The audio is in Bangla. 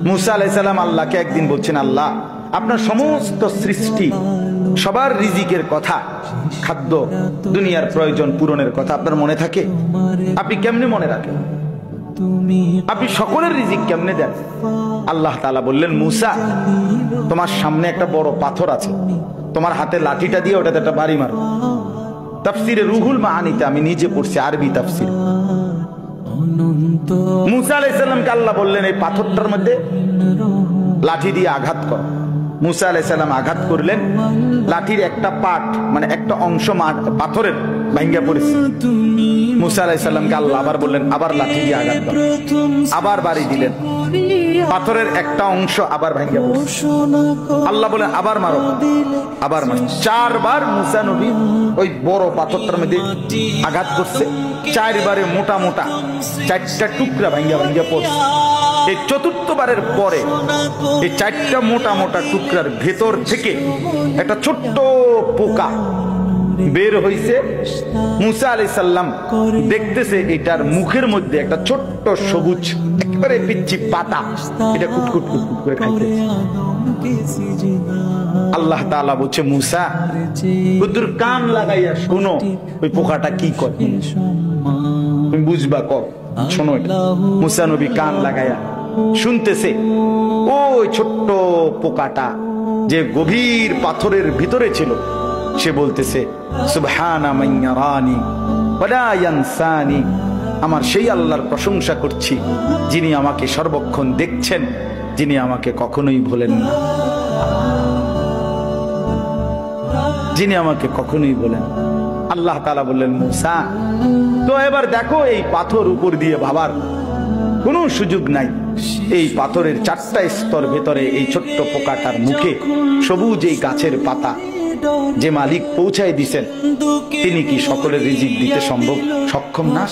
মুসা আলাইহিস সালাম আল্লাহকে একদিন বলছেন, আল্লাহ আপনার সমস্ত সৃষ্টি সবার রিজিকের কথা, খাদ্য দুনিয়ার প্রয়োজন পূরণের কথা আপনার মনে থাকে? আপনি কেমনে মনে রাখেন? আপনি সকলের রিজিক কেমনে দেন? আল্লাহ তাআলা বললেন, মুসা তোমার সামনে একটা বড় পাথর আছে, তোমার হাতে লাঠিটা দিয়ে ওটাতে একটা বাড়ি মারো। তাফসিরে রুহুল মাআনিতে আমি নিজে পড়ছি, আরবি তাফসির। মুসা আলাইহিস সালামকে আল্লাহ বললেন, এই পাথরটার মধ্যে লাঠি দিয়ে আঘাত করো। মুসা আলাইহিস সালাম আঘাত করলেন, লাঠির একটা পাট মানে একটা অংশ পাথরের ভাঙ্গা পড়েছে। মুসা আলাইহিস সালামকে আল্লাহ আবার বললেন, আবার লাঠি দিয়ে আঘাত করো। আবার বাড়ি দিলেন, পাথরের একটা অংশ আবার ভাঙ্গা পড়েছে। আল্লাহ বলেন, আবার মারো, আবার মারো। 4 বার মুসা নবী ওই বড় পাথরটার মধ্যে আঘাত করছে। 4 বারে মোটা মোটা 4টা টুকরা ভাঙ্গা ভাঙ্গা পড়ছে। এই 4র্থ বারের পরে এই 4টা মোটা মোটা টুকরার ভেতর থেকে একটা ছোট্ট পোকা বের হইছে। মুসা আলাইহিস সালাম দেখতেছে এটার মুখের মধ্যে একটা ছোট্ট সবুজ একেবারে পিচ্ছি পাতা, এটা কুটকুট কুটকুট করে খাইতেছে। আল্লাহ তাআলা বলছে, মুসা বুদ্ধুর কান লাগাইয়া শোনো ওই পোকাটা কি করে, তুমি বুঝবা কর, শোনো। মুসা নবী কান লাগাইয়া শুনতেছে, ওই ছোট্ট পোকাটা যে গভীর পাথরের ভিতরে ছিল, সে বলতেছে, সুবহানা মান ইয়ারানি ওয়ালা ইয়ানসানি, আমার সেই আল্লাহর প্রশংসা করছি যিনি আমাকে সর্বক্ষণ দেখছেন, যিনি আমাকে কখনোই ভোলেন না, যিনি আমাকে কখনোই ভোলেন। আল্লাহ তাআলা বললেন, মুসা তো এবার দেখো এই পাথর উপর দিয়ে ভাবার কোনো সুযোগ নাই। এই পাথরের 4টা স্তর ভেতরে এই ছোট্ট পোকাটার মুখে সবুজ এই গাছের পাতা যে মালিক পৌঁছায় দিছেন, তিনি কি সকলের রিজিক দিতে সক্ষম না?